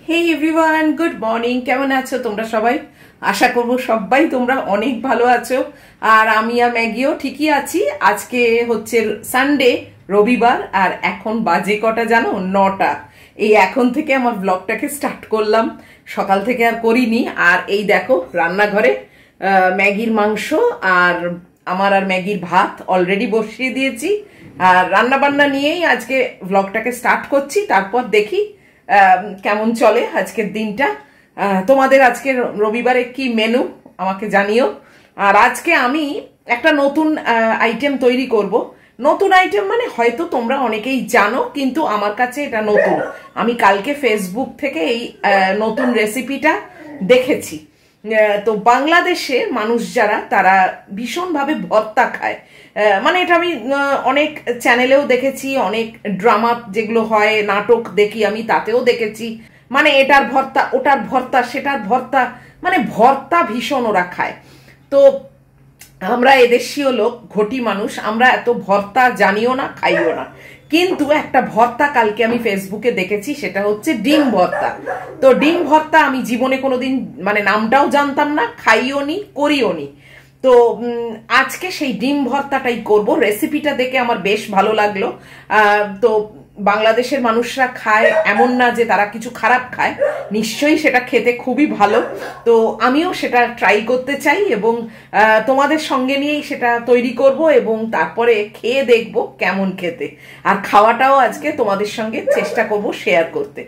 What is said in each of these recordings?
হে everyone, good morning. কেমন আছো তোমরা সবাই? আশা করব সবাই তোমরা অনেক ভালো আছো। আর আমি আর ম্যাগিও ঠিকই আছি। আজকে হচ্ছে সানডে, রবিবার, আর এখন বাজে কটা জানো? 9টা। এই এখন থেকে আমার ব্লগটাকে স্টার্ট করলাম, সকাল থেকে আর করিনি। আর এই দেখো রান্নাঘরে ম্যাগির মাংস আর আমার আর ম্যাগির ভাত অলরেডি বসিয়ে দিয়েছি। আর রান্না বান্না নিয়েই আজকে ব্লগটাকে স্টার্ট করছি, তারপর দেখি কেমন চলে আজকের দিনটা। তোমাদের আজকে রবিবারে কি মেনু আমাকে জানিও। আর আজকে আমি একটা নতুন আইটেম তৈরি করব। নতুন আইটেম মানে হয়তো তোমরা অনেকেই জানো, কিন্তু আমার কাছে এটা নতুন। আমি কালকে ফেসবুক থেকে এই নতুন রেসিপিটা দেখেছি। তো বাংলাদেশে মানুষ যারা, তারা ভীষণভাবে ভর্তা খায়। মানে এটা আমি অনেক চ্যানেলেও দেখেছি, অনেক ড্রামা যেগুলো হয়, নাটক দেখি আমি, তাতেও দেখেছি। মানে এটার ভর্তা, ওটার ভর্তা, সেটার ভর্তা, মানে ভর্তা ভীষণ ওরা খায়। তো আমরা এদেশীয় লোক, ঘটি মানুষ, আমরা এত ভর্তা জানিও না, খাইও না। কিন্তু একটা ভর্তা কালকে আমি ফেসবুকে দেখেছি, সেটা হচ্ছে ডিম ভর্তা। তো ডিম ভর্তা আমি জীবনে কোনোদিন মানে নামটাও জানতাম না, খাইও নি, করিও নি। তো আজকে সেই ডিম ভর্তাটাই করব। রেসিপিটা দেখে আমার বেশ ভালো লাগলো। তো বাংলাদেশের মানুষরা খায় এমন না যে তারা কিছু খারাপ খায়, নিশ্চয়ই সেটা খেতে খুবই ভালো। তো আমিও সেটা ট্রাই করতে চাই এবং তোমাদের সঙ্গে নিয়েই সেটা তৈরি করব এবং তারপরে খেয়ে দেখব কেমন খেতে। আর খাওয়াটাও আজকে তোমাদের সঙ্গে চেষ্টা করব শেয়ার করতে।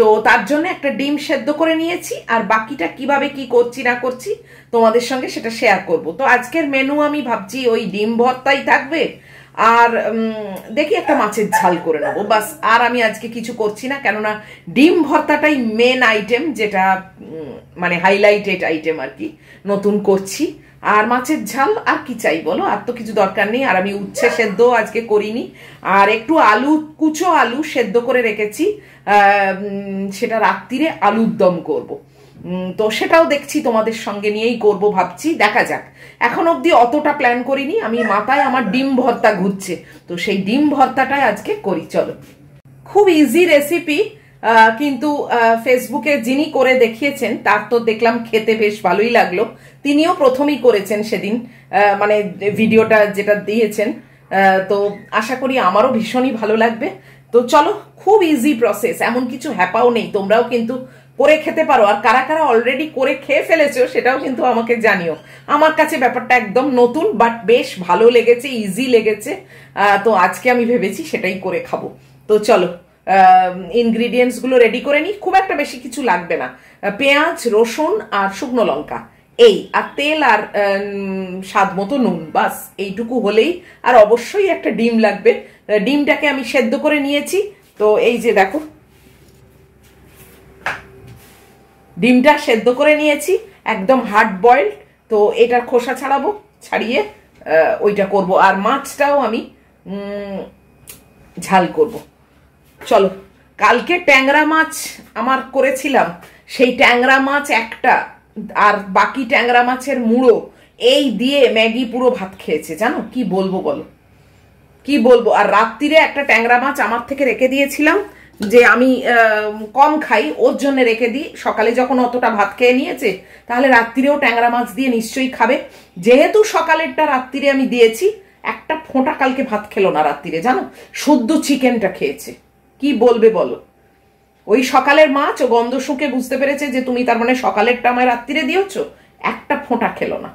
তো তার জন্য একটা ডিম সেদ্ধ করে নিয়েছি, আর বাকিটা কিভাবে কি করছি না করছি তোমাদের সঙ্গে সেটা শেয়ার করব। তো আজকের মেনু আমি ভাবছি ওই ডিম ভর্তাই থাকবে, আর দেখি একটা মাছের ঝাল করে নেবো, বাস। আর আমি আজকে কিছু করছি না, কেননা ডিম ভর্তাটাই মেন আইটেম, যেটা মানে হাইলাইটেড আইটেম আর কি, নতুন করছি। আর মাছের ঝাল আর কি চাই বলো, আর তো কিছু দরকার নেই। আর আমি উচ্ছে সেদ্ধ আজকে করিনি, আর একটু আলু, কুচো আলু সেদ্ধ করে রেখেছি, সেটা রাত্রিরে আলুর দম করব। তো সেটাও দেখছি তোমাদের সঙ্গে নিয়েই করব ভাবছি, দেখা যাক। এখন অবধি অতটা প্ল্যান করিনি, আমি মাথায় আমার ডিম ভর্তা ঘুরছে, তো সেই ডিম ভর্তাটাই আজকে করি। চলো, খুব ইজি রেসিপি, কিন্তু ফেসবুকে যিনি করে দেখিয়েছেন তার তো দেখলাম খেতে বেশ ভালোই লাগলো। তিনিও প্রথমেই করেছেন সেদিন, মানে ভিডিওটা যেটা দিয়েছেন। তো আশা করি আমারও ভীষণই ভালো লাগবে। তো চলো, খুব ইজি প্রসেস, এমন কিছু হ্যাপাও নেই। তোমরাও কিন্তু করে খেতে পারো। আর কারা কারা অলরেডি করে খেয়ে ফেলেছো সেটাও কিন্তু আমাকে জানিও। আমার কাছে ব্যাপারটা একদম নতুন, বাট বেশ ভালো লেগেছে, ইজি লেগেছে। তো আজকে আমি ভেবেছি সেটাই করে খাবো। তো চলো, ইনগ্রিডিয়েন্টস গুলো রেডি করে নিই। খুব একটা বেশি কিছু লাগবে না, পেঁয়াজ, রসুন আর শুকনো লঙ্কা, এই আর তেল, আর স্বাদ মতো নুন, বাস এইটুকু হলেই। আর অবশ্যই একটা ডিম লাগবে। ডিমটাকে আমি সেদ্ধ করে নিয়েছি। তো এই যে দেখো, ডিমটা সেদ্ধ করে নিয়েছি, একদম হার্ড বয়েলড। তো এটার খোসা ছাড়াবো, ছাড়িয়ে ওইটা করব। আর মাছটাও আমি ঝাল করব। চলো, কালকে ট্যাংরা মাছ আমার করেছিলাম, সেই ট্যাংরা মাছ একটা, আর বাকি ট্যাংরা মাছের মুড়ো, এই দিয়ে ম্যাগি পুরো ভাত খেয়েছে। জানো কি বলবো বলো, কি বলবো। আর রাত্রিরে একটা ট্যাংরা মাছ আমার থেকে রেখে দিয়েছিলাম, যে আমি কম খাই ওর জন্য রেখে দিই। সকালে যখন অতটা ভাত খেয়ে নিয়েছে, তাহলে রাত্রিরেও ট্যাংরা মাছ দিয়ে নিশ্চয়ই খাবে। যেহেতু সকালেরটা রাত্রিরে আমি দিয়েছি, একটা ফোঁটা কালকে ভাত খেলো না রাত্রিরে, জানো, শুদ্ধ চিকেনটা খেয়েছে। কি বলবে বলো, ওই সকালের মাছ ও গন্ধ শুকে বুঝতে পেরেছে যে তুমি তার মানে সকালেরটা আমায় রাত্রিরে দিয়েছো, একটা ফোঁটা খেলো না।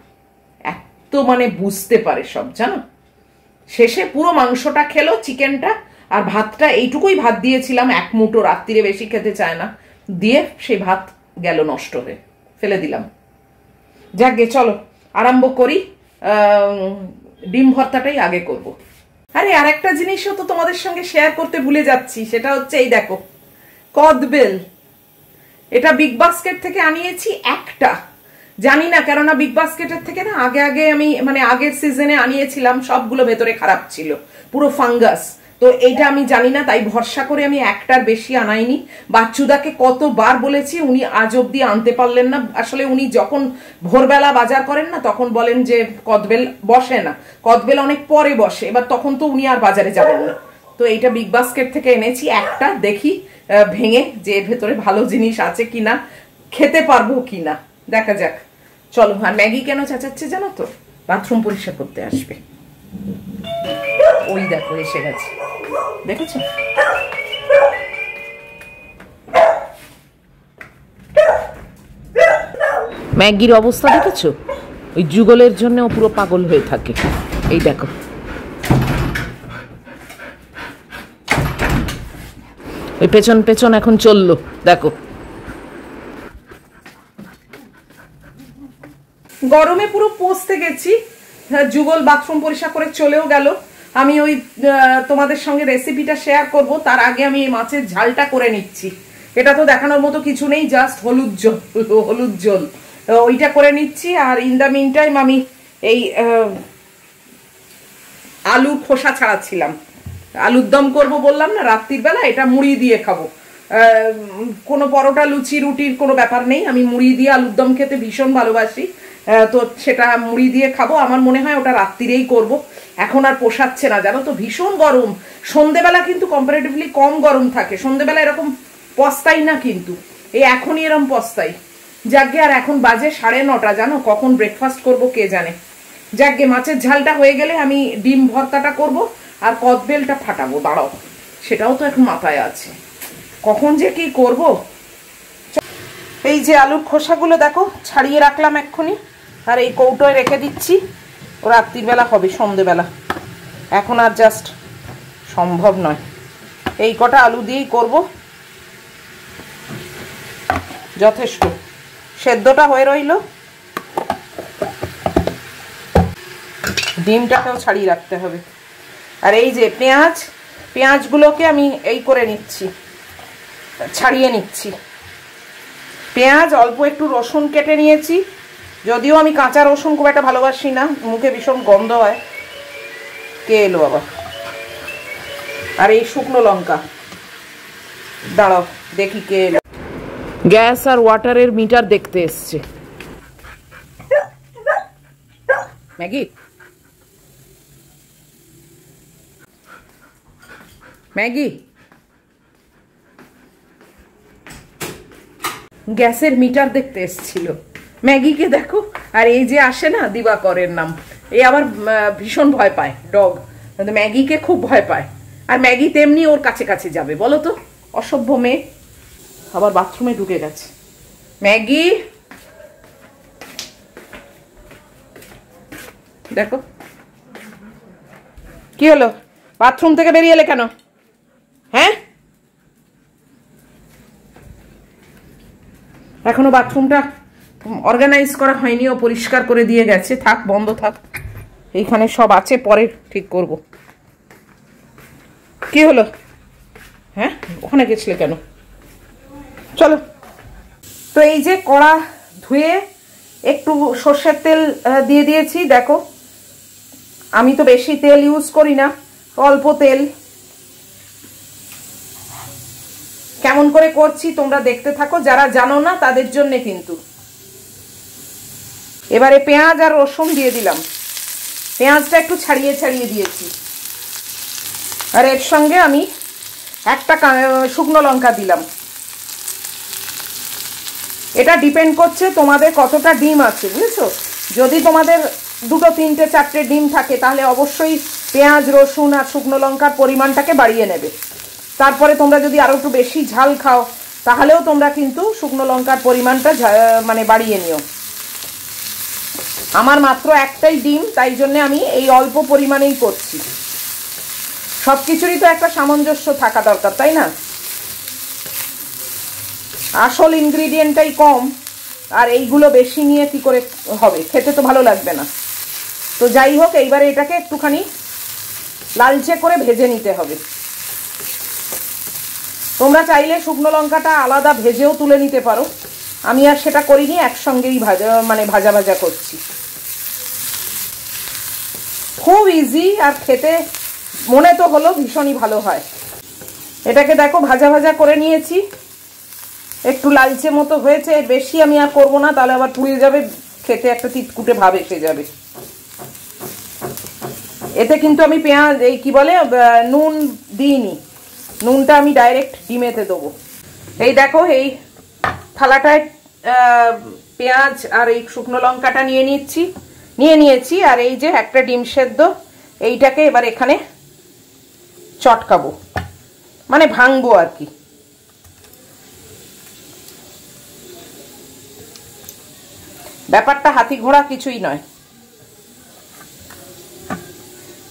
এত মানে বুঝতে পারে সব, জানো। শেষে পুরো মাংসটা খেলো, চিকেনটা, আর ভাতটা এইটুকুই ভাত দিয়েছিলাম, এক মুঠো, রাত্রিরে বেশি খেতে চায় না, দিয়ে সেই ভাত গেল নষ্ট হয়ে, ফেলে দিলাম। যাকে চলো আরম্ভ করি। ডিম ভর্তাটাই আগে করব। আরে আরেকটা জিনিসও তো তোমাদের সঙ্গে শেয়ার করতে ভুলে যাচ্ছি, সেটা হচ্ছে এই দেখো, কদবেল। এটা বিগ বাস্কেট থেকে আনিয়েছি একটা, জানি না, কেননা বিগ বাস্কেটের থেকে না আগে আগে আমি মানে আগের সিজনে আনিয়েছিলাম, সবগুলো ভেতরে খারাপ ছিল, পুরো ফাঙ্গাস। তো এইটা আমি জানি না, তাই ভরসা করে আমি একটার বেশি আনাইনি। বাচ্চুদাকে কতবার বলেছি, উনি আজ অব্দি আনতে পারলেন না। আসলে উনি যখন ভোরবেলা বাজার করেন না, তখন বলেন যে কদবেল বসে না, কদবেল অনেক পরে বসে। এবার তখন তো উনি আর বাজারে যাবেন না, তো এইটা বিগ বাস্কেট থেকে এনেছি একটা, দেখি ভেঙে যে এর ভেতরে ভালো জিনিস আছে কিনা, খেতে পারবো কিনা, দেখা যাক। চলো। আর ম্যাগি কেন চেঁচাচ্ছে জানো তো? বাথরুম পরিষ্কার করতে আসবে। ওই দেখো এসে গেছে, দেখেছো? ম্যাগির অবস্থা দেখেছো? ওই যুগলের জন্য ও পুরো পাগল হয়ে থাকে। এই দেখো, ওই পেছন পেছন এখন চললো, দেখো। গরমে পুরো পচতে গেছি, যুগল বাথরুম পরিষ্কার করে চলেও গেল। আমি ওই তোমাদের সঙ্গে রেসিপিটা শেয়ার করব, তার আগে আমি এই মাছের ঝালটা করে নিচ্ছি। এটা তো দেখানোর মতো কিছু নেই, জাস্ট হলুদ ঝোল ওইটা করে নিচ্ছি। আর ইন দ্য মিন টাইম আমি এই আলুর খোসা ছাড়াচ্ছিলাম। আলুর দম করবো বললাম না রাত্রির বেলা, এটা মুড়ি দিয়ে খাবো। কোনো পরোটা লুচি রুটির কোনো ব্যাপার নেই, আমি মুড়ি দিয়ে আলুর দম খেতে ভীষণ ভালোবাসি। তো সেটা মুড়ি দিয়ে খাবো। আমার মনে হয় ওটা রাত্রিরেই করব, এখন আর পোষাচ্ছে না জানো তো, ভীষণ গরম। সন্ধেবেলা কিন্তু কম্পারেটিভলি কম গরম থাকে, সন্ধেবেলা এরকম পস্তাই না, কিন্তু এই এখনই এরকম পস্তাই। যাকে, আর এখন বাজে 9:30, জানো কখন ব্রেকফাস্ট করব কে জানে। যাকে, মাছের ঝালটা হয়ে গেলে আমি ডিম ভর্তাটা করব আর কদবেলটা ফাটাবো। দাঁড়াও, সেটাও তো এখন মাথায় আছে, কখন যে কি করব। এই যে আলুর খোসাগুলো দেখো ছাড়িয়ে রাখলাম এক্ষুনি, আর এই কৌটোয় রেখে দিচ্ছি। ও রাত্রির বেলা হবে, সন্ধেবেলা এখন আর জাস্ট সম্ভব নয়। এই কটা আলু দিয়েই করব, যথেষ্ট। সেদ্ধটা হয়ে রইল, ডিমটাকেও ছাড়িয়ে রাখতে হবে। আর এই যে পেঁয়াজগুলোকে আমি এই করে নিচ্ছি, ছাড়িয়ে নিচ্ছি। পেঁয়াজ, অল্প একটু রসুন কেটে নিয়েছি, যদিও আমি কাঁচা রসুন খুব একটা ভালোবাসি না, মুখে ভীষণ গন্ধ হয়। কে এলো আবার? আর এই শুকনো লঙ্কা, দাঁড়াও দেখি কে এলো। গ্যাস আর ওয়াটারের মিটার দেখতে এসছে। ম্যাগি, ম্যাগি, গ্যাসের মিটার দেখতে এসছিল। ম্যাগিকে দেখো। আর এই যে আসে না দিবাকরের নাম, এই আবার ভীষণ ভয় পায়, ডগ ম্যাগিকে খুব ভয় পায়। আর ম্যাগি তেমনি ওর কাছে কাছে যাবে, বলো তো, অসভ্য মেয়ে। আবার বাথরুমে ঢুকে গেছে। ম্যাগি, দেখো কি হলো, বাথরুম থেকে বেরিয়ে এলে কেন? হ্যাঁ, এখনো বাথরুমটা অর্গানাইজ করা হয়নি, ও পরিষ্কার করে দিয়ে গেছে। থাক, বন্ধ থাক, এইখানে সব আছে, পরে ঠিক করব। কি হলো? হ্যাঁ, ওখানে গেছিলে কেন? চলো। তো এই যে কড়া ধুয়ে একটু সর্ষের তেল দিয়ে দিয়েছি। দেখো, আমি তো বেশি তেল ইউজ করি না, অল্প তেল। কেমন করে করছি তোমরা দেখতে থাকো, যারা জানো না তাদের জন্য কিন্তু। এবারে পেঁয়াজ আর রসুন দিয়ে দিলাম, পেঁয়াজটা একটু ছাড়িয়ে ছাড়িয়ে দিয়েছি। আর এর সঙ্গে আমি একটা শুকনো লঙ্কা দিলাম। এটা ডিপেন্ড করছে তোমাদের কতটা ডিম আছে, বুঝেছো? যদি তোমাদের 2, 3, 4টে ডিম থাকে তাহলে অবশ্যই পেঁয়াজ, রসুন আর শুকনো লঙ্কার পরিমাণটাকে বাড়িয়ে নেবে। তারপরে তোমরা যদি আরো একটু বেশি ঝাল খাও তাহলেও তোমরা কিন্তু শুকনো লঙ্কার পরিমাণটা মানে বাড়িয়ে নিও। আমার মাত্র একটাই ডিম, তাই জন্য আমি এই অল্প পরিমাণেই করছি। সবকিছুরই তো একটা সামঞ্জস্য থাকা দরকার, তাই না? আসল ইনগ্রিডিয়েন্টটাই কম, আর এইগুলো বেশি নিয়ে কি করে হবে, খেতে তো ভালো লাগবে না। তো যাই হোক, এইবারে এটাকে একটুখানি লালচে করে ভেজে নিতে হবে। তোমরা চাইলে শুকনো লঙ্কাটা আলাদা ভেজেও তুলে নিতে পারো, আমি আর সেটা করিনি, একসঙ্গেই ভাজা ভাজা করছি। খুব ইজি, আর খেতে মনে তো হলো ভীষণই ভালো হয়। এটাকে দেখো ভাজা ভাজা করে নিয়েছি, একটু লালচে মতো হয়েছে। বেশি আমি আর করবো না, তাহলে আবার পুড়ে যাবে, খেতে একটা তিতকুটে ভাব এসে যাবে। এতে কিন্তু আমি পেঁয়াজ, এই কি বলে, নুন দিইনি, নুনটা আমি ডাইরেক্ট ডিমেতে দেবো। এই দেখো এই থালাটায় পেঁয়াজ আর এই শুকনো লঙ্কাটা নিয়ে নিয়েছি, আর এই যে একটা ডিম সেদ্ধ, এইটাকে এবার এখানে চটকাবো, মানে ভাঙবো আর কি। ব্যাপারটা হাতি ঘোড়া কিছুই নয়।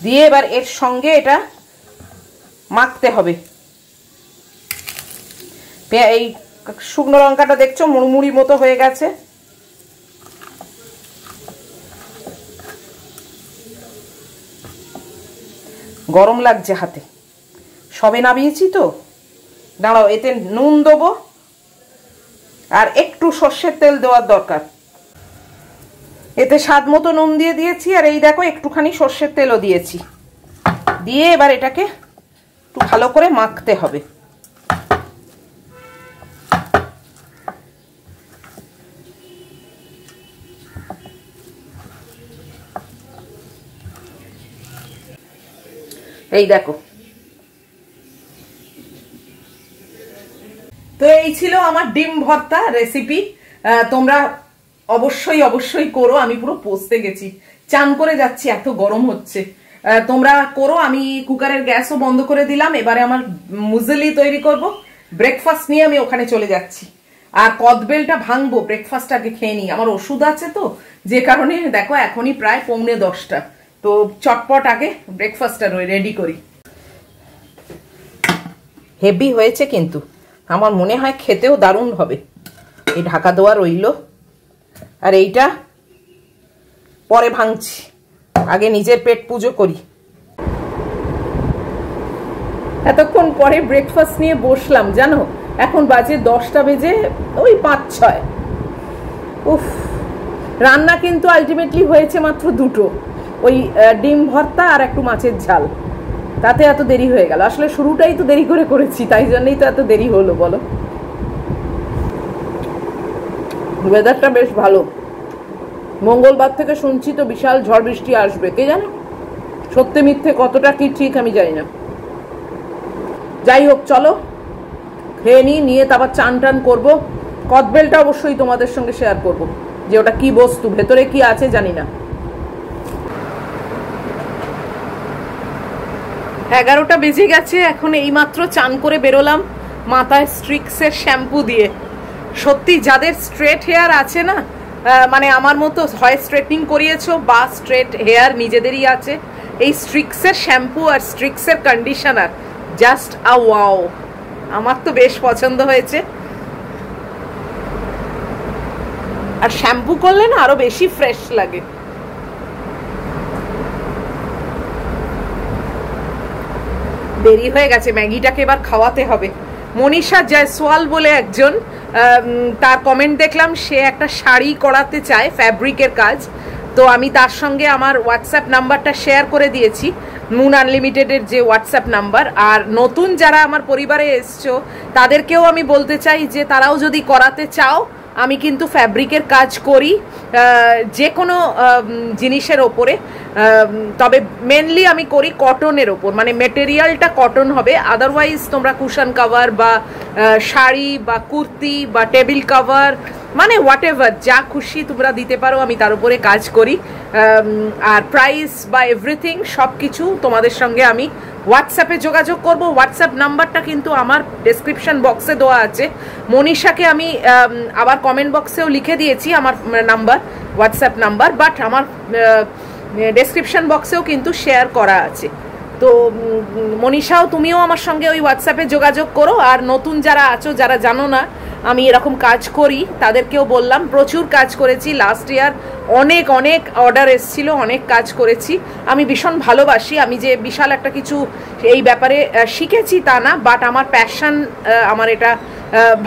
দিয়ে এবার এর সঙ্গে এটা মাখতে হবে। এই শুকনো লঙ্কাটা দেখছো মুড়মুড়ি মতো হয়ে গেছে। গরম লাগছে হাতে, সবে নামিয়েছি তো। দাঁড়াও, এতে নুন দেবো আর একটু সর্ষের তেল দেওয়ার দরকার। এতে স্বাদ মতো নুন দিয়ে দিয়েছি, আর এই দেখো একটুখানি সর্ষের তেলও দিয়েছি। দিয়ে এবার এটাকে একটু ভালো করে মাখতে হবে। এই দেখো, তো এই ছিল আমার ডিম ভর্তা রেসিপি। তোমরা অবশ্যই করো। আমি পুরো পচতে গেছি, চান করে যাচ্ছি, এত গরম হচ্ছে। তোমরা করো। আমি কুকারের গ্যাসও বন্ধ করে দিলাম। এবারে আমার মুজলি তৈরি করব। ব্রেকফাস্ট নিয়ে আমি ওখানে চলে যাচ্ছি। আর কদবেলটা ভাঙবো, ব্রেকফাস্ট আগে খেয়ে নিই। আমার ওষুধ আছে তো, যে কারণে দেখো এখনই প্রায় 9:45। তো চটপট আগে ব্রেকফাস্টটা রেডি করি। হেভি হয়েছে কিন্তু, আমার মনে হয় খেতেও দারুণ হবে। এই ঢাকা দেওয়া রইল, আর এইটা পরে ভাঙছি, আগে নিজের পেট পুজো করি। এতক্ষণ পরে ব্রেকফাস্ট নিয়ে বসলাম, জানো এখন বাজে 10টা বেজে ওই 5-6। উফ, রান্না কিন্তু আলটিমেটলি হয়েছে মাত্র 2টো, ওই ডিম ভর্তা আর একটু মাছের ঝাল। তাতে এত দেরি হয়ে গেল। আসলে শুরুটাই তো দেরি করে করেছি, তাই জন্যই তো এত দেরি হলো বলো। ওয়েদারটা বেশ ভালো। মঙ্গলবার থেকে শুনছি তো বিশাল ঝড় বৃষ্টি আসবে, কে জানে সত্যি মিথ্যে কতটা কি ঠিক আমি জানি না। যাই হোক, চলো খেয়ে নিয়ে তারপর চান টান করবো। কদবেলটা অবশ্যই তোমাদের সঙ্গে শেয়ার করব, যে ওটা কি বস্তু, ভেতরে কি আছে জানি না। 11টা বেজে গেছে, এখন এইমাত্র চান করে বেরোলাম মাথায় স্ট্রিক্সের শ্যাম্পু দিয়ে। সত্যি যাদের স্ট্রেট হেয়ার আছে না, মানে আমার মতো হয় স্ট্রেটনিং করিয়েছো বা স্ট্রেট হেয়ার নিজেদেরই আছে, এই স্ট্রিক্সের শ্যাম্পু আর স্ট্রিক্সের কন্ডিশনার জাস্ট ওয়াও। আমার তো বেশ পছন্দ হয়েছে। আর শ্যাম্পু করলে না আরো বেশি ফ্রেশ লাগে। দেরি হয়ে গেছে, ম্যাগিটাকে এবার খাওয়াতে হবে। মনীষা জয়সওয়াল বলে একজন, তার কমেন্ট দেখলাম, সে একটা শাড়ি করাতে চায়, ফ্যাব্রিকের কাজ। তো আমি তার সঙ্গে আমার হোয়াটসঅ্যাপ নাম্বারটা শেয়ার করে দিয়েছি, মুন আনলিমিটেডের যে হোয়াটসঅ্যাপ নাম্বার। আর নতুন যারা আমার পরিবারে এসছো তাদেরকেও আমি বলতে চাই যে তারাও যদি করাতে চাও, আমি কিন্তু ফ্যাব্রিকের কাজ করি যে কোনো জিনিসের ওপরে। তবে মেনলি আমি করি কটনের ওপর, মানে মেটেরিয়ালটা কটন হবে। আদারওয়াইজ তোমরা কুশন কভার বা শাড়ি বা কুর্তি বা টেবিল কভার, মানে হোয়াট এভার যা খুশি তোমরা দিতে পারো, আমি তার উপরে কাজ করি। আর প্রাইস বা এভরিথিং সব কিছু তোমাদের সঙ্গে আমি হোয়াটসঅ্যাপে যোগাযোগ করব। হোয়াটসঅ্যাপ নাম্বারটা কিন্তু আমার ডেসক্রিপশন বক্সে দেওয়া আছে। মনীষাকে আমি আবার কমেন্ট বক্সেও লিখে দিয়েছি আমার নাম্বার, হোয়াটসঅ্যাপ নাম্বার, বাট আমার ডেসক্রিপশন বক্সেও কিন্তু শেয়ার করা আছে। তো মনীষাও তুমিও আমার সঙ্গে ওই হোয়াটসঅ্যাপে যোগাযোগ করো। আর নতুন যারা আছো, যারা জানো না আমি এরকম কাজ করি, তাদেরকেও বললাম। প্রচুর কাজ করেছি লাস্ট ইয়ার, অনেক অর্ডার এসেছিল, অনেক কাজ করেছি। আমি ভীষণ ভালোবাসি। আমি যে বিশাল একটা কিছু এই ব্যাপারে শিখেছি তা না, বাট আমার প্যাশন, আমার এটা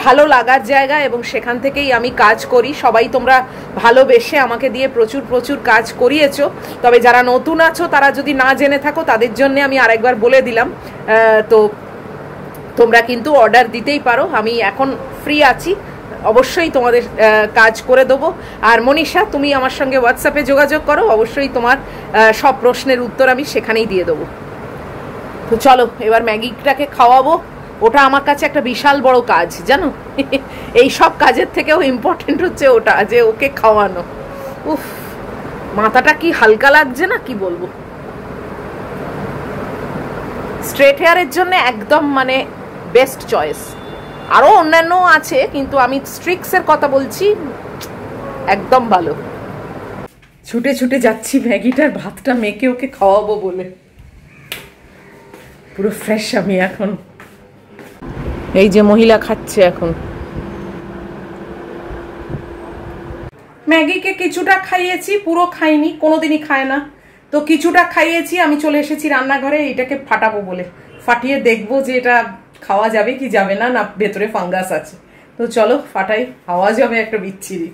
ভালো লাগার জায়গা, এবং সেখান থেকেই আমি কাজ করি। সবাই তোমরা ভালোবেসে আমাকে দিয়ে প্রচুর কাজ করিয়েছো। তবে যারা নতুন আছো, তারা যদি না জেনে থাকো, তাদের জন্য আমি আরেকবার বলে দিলাম। তো তোমরা কিন্তু অর্ডার দিতেই পারো, আমি এখন ফ্রি আছি, অবশ্যই তোমাদের কাজ করে দেবো। আর মনীষা, তুমি আমার সঙ্গে হোয়াটসঅ্যাপে যোগাযোগ করো, অবশ্যই তোমার সব প্রশ্নের উত্তর আমি সেখানেই দিয়ে দেবো। তো চলো এবার ম্যাগিটাকে খাওয়াবো। ওটা আমার কাছে একটা বিশাল বড় কাজ জানো। এই সব কাজের থেকেও ইম্পর্টেন্ট হচ্ছে ওটা, যে ওকে খাওয়ানো। উফ, মাথাটা কি হালকা লাগছে না, কি বলবো। স্ট্রেট হেয়ারের জন্য একদম মানে বেস্ট চয়েস। আরও অন্যান্য আছে কিন্তু আমি স্ট্রিক্সের কথা বলছি, একদম ভালো। ছুটে ছুটে যাচ্ছি ম্যাগিটার ভাতটা মেখে ওকে খাওয়াবো বলে। পুরো ফ্রেশ আমি এখন। এই যে মহিলা খাচ্ছে এখন। ম্যাগিকে কিছুটা খাইয়েছি, পুরো খাইনি, কোনোদিনই খায় না, তো কিছুটা খাইয়েছি। আমি চলে এসেছি রান্নাঘরে এটাকে ফাটাবো বলে। ফাটিয়ে দেখবো যে এটা খাওয়া যাবে কি যাবে না, না ভেতরে ফাঙ্গাস আছে। তো চলো ফাটাই, আওয়াজ হবে একটা বিচ্ছিরি।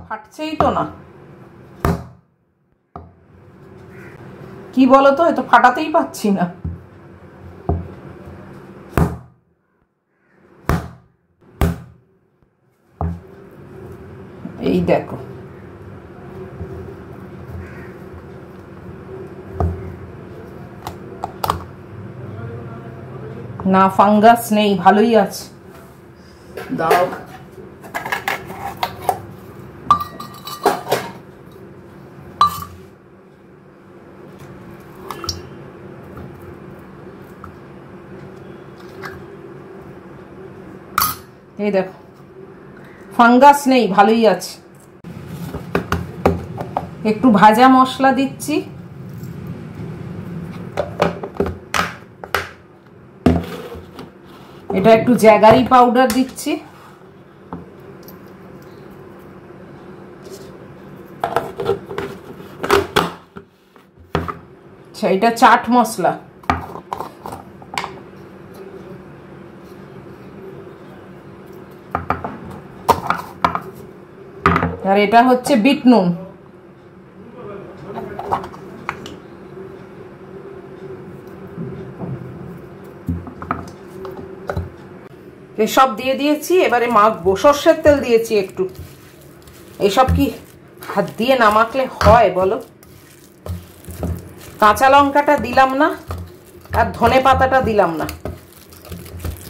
ফাটছেই তো না, কি বলতো, এ তো ফাটাতেই পাচ্ছি না। এই দেখো, না ফাঙ্গাস নেই, ভালোই আছে। দাও, এই দেখো ফাঙ্গাস নেই, ভালোই আছে। একটু ভাজা মশলা দিচ্ছি, এটা একটু জ্যাগারি পাউডার দিচ্ছি, আচ্ছা এটা চাট মশলা, আর এটা হচ্ছে বিট নুন। এসব দিয়ে দিয়েছি, এবারে মাখবো। সর্ষের তেল দিয়েছি একটু। এইসব কি হাত দিয়ে না মাখলে হয় বলো? কাঁচা লঙ্কাটা দিলাম না, আর ধনে পাতাটা দিলাম না,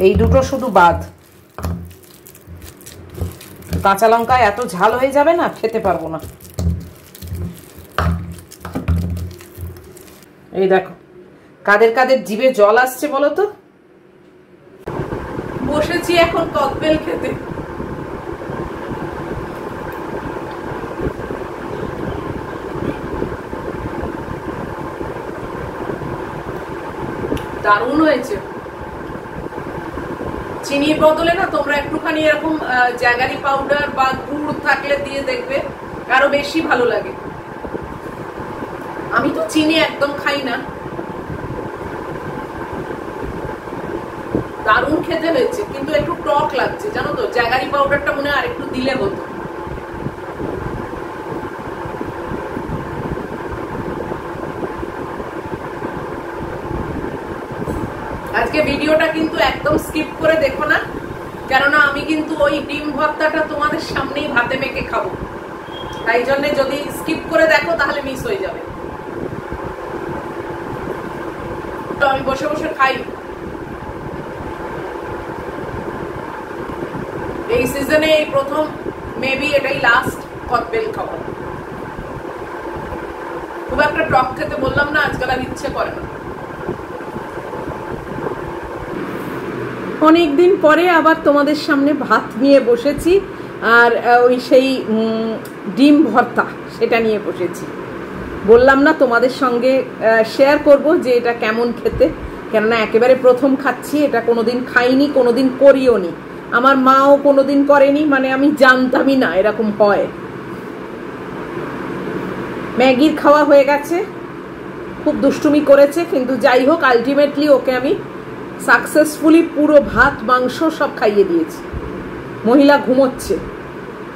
এই দুটো শুধু বাদ। কাঁচা লঙ্কা এত ঝাল হয়ে যাবে না, খেতে পারবো না। এই দেখো কাদের কাদের জিভে জল আসছে বলো তো। বসেছি এখন ককবেল খেতে। দারুণ হয়েছে। চিনির বদলে না তোমরা একটুখানি এরকম জ্যাগারি পাউডার বা গুড় থাকলে দিয়ে দেখবে, আরো বেশি ভালো লাগে। আমি তো চিনি একদম খাই না। দারুণ খেতে হয়েছে, কিন্তু একটু টক লাগছে জানো তো। জ্যাগারি পাউডারটা মনে হয় আর একটু দিলে হতো। আজকে ভিডিওটা কিন্তু একদম স্কিপ করে দেখো না, কেননা আমি কিন্তু ওই ডিম ভর্তাটা তোমাদের সামনেই ভাতে মেখে খাবো। তাই জন্য যদি স্কিপ করে দেখো তাহলে মিস হয়ে যাবে। তো আমি বসে বসে খাই। এই সিজনে এই প্রথম, মেবি এটাই লাস্ট ককবেল খাবো। খুব একটা টক খেতে বললাম না, আজকাল আর ইচ্ছে করে না। অনেকদিন পরে আবার তোমাদের সামনে ভাত নিয়ে বসেছি, আর ওই সেই ডিম ভর্তা সেটা নিয়ে বসেছি। বললাম না তোমাদের সঙ্গে শেয়ার করব যে এটা কেমন খেতে, কেননা একেবারে প্রথম খাচ্ছি। এটা কোনোদিন খাইনি, কোনোদিন করিও নি, আমার মাও কোনোদিন করেনি, মানে আমি জানতামই না এরকম হয়। ম্যাগির খাওয়া হয়ে গেছে, খুব দুষ্টুমি করেছে, কিন্তু যাই হোক আলটিমেটলি ওকে আমি সাকসেসফুলি পুরো ভাত মাংস সব খাইয়ে দিয়েছি। মহিলা ঘুমোচ্ছে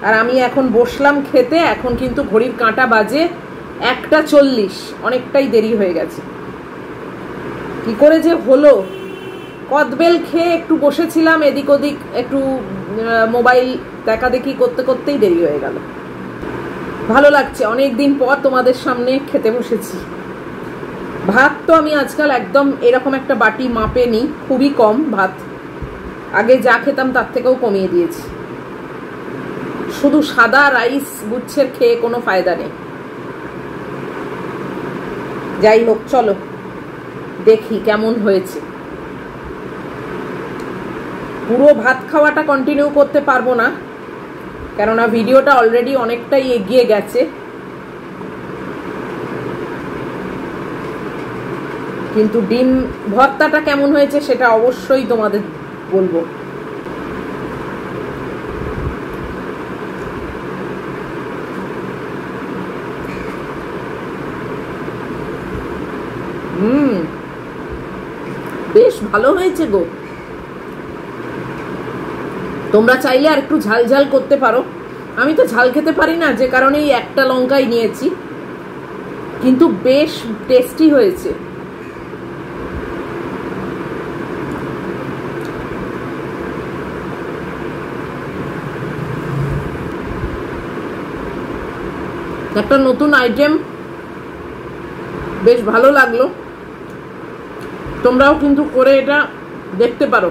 আর আমি এখন বসলাম খেতে। এখন কিন্তু ঘড়ির কাঁটা বাজে 1:40, অনেকটাই দেরি হয়ে গেছে। কি করে যে হলো, কদবেল খেয়ে একটু বসেছিলাম, এদিক ওদিক একটু মোবাইল দেখা দেখি করতে করতেই দেরি হয়ে গেল। ভালো লাগছে, অনেক দিন পর তোমাদের সামনে খেতে বসেছি। ভাত তো আমি আজকাল একদম এরকম একটা বাটি মাপে নিই, খুবই কম ভাত। আগে যা খেতাম তার থেকেও কমিয়ে দিয়েছি। শুধু সাদা রাইস গুচ্ছের খেয়ে কোনো ফায়দা নেই। যাই হোক, চলো দেখি কেমন হয়েছে। পুরো ভাত খাওয়াটা কন্টিনিউ করতে পারবো না, কেননা ভিডিওটা অলরেডি অনেকটাই এগিয়ে গেছে। কিন্তু ডিম ভর্তাটা কেমন হয়েছে সেটা অবশ্যই তোমাদের বলবো। বেশ ভালো হয়েছে গো। তোমরা চাইলে আর একটু ঝাল ঝাল করতে পারো। আমি তো ঝাল খেতে পারি না, যে কারণে এই একটা লঙ্কাই নিয়েছি, কিন্তু বেশ টেস্টি হয়েছে। একটা নতুন আইটেম, বেশ ভালো লাগলো। তোমরাও কিন্তু করে এটা দেখতে পারো,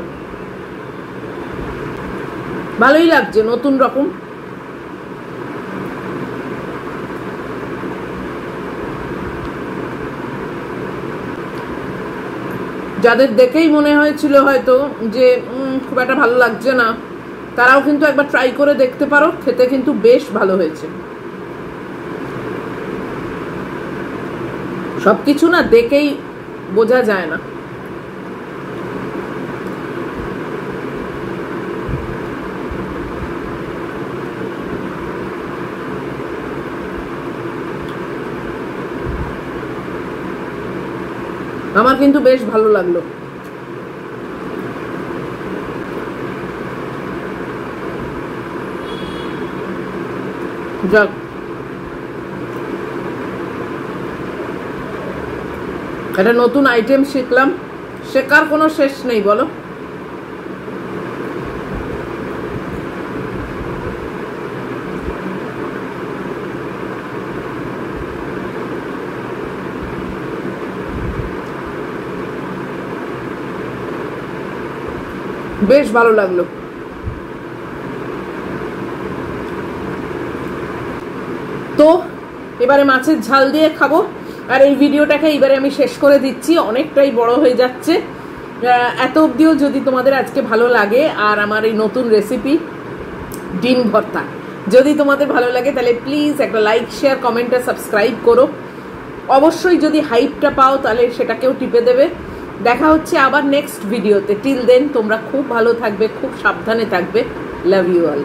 ভালোই লাগছে, নতুন রকম। যাদের দেখেই মনে হয়েছিল হয়তো যে খুব একটা ভালো লাগছে না, তারাও কিন্তু একবার ট্রাই করে দেখতে পারো, খেতে কিন্তু বেশ ভালো হয়েছে। সবকিছু না দেখেই বোঝা যায় না। আমার কিন্তু বেশ ভালো লাগলো। যাক, একটা নতুন আইটেম শিখলাম, শেখার কোনো শেষ নেই বলো। বেশ ভালো লাগলো। তো এবারে মাছের ঝাল দিয়ে খাবো, আর এই ভিডিওটাকে এবারে আমি শেষ করে দিচ্ছি, অনেকটাই বড় হয়ে যাচ্ছে। এত অবধিও যদি তোমাদের আজকে ভালো লাগে, আর আমার এই নতুন রেসিপি ডিম ভর্তা যদি তোমাদের ভালো লাগে, তাহলে প্লিজ একটা লাইক, শেয়ার, কমেন্ট আর সাবস্ক্রাইব করো। অবশ্যই যদি হাইপটা পাও তাহলে সেটাকেও টিপে দেবে। দেখা হচ্ছে আবার নেক্সট ভিডিওতে। টিল দেন তোমরা খুব ভালো থাকবে, খুব সাবধানে থাকবে। Love you all.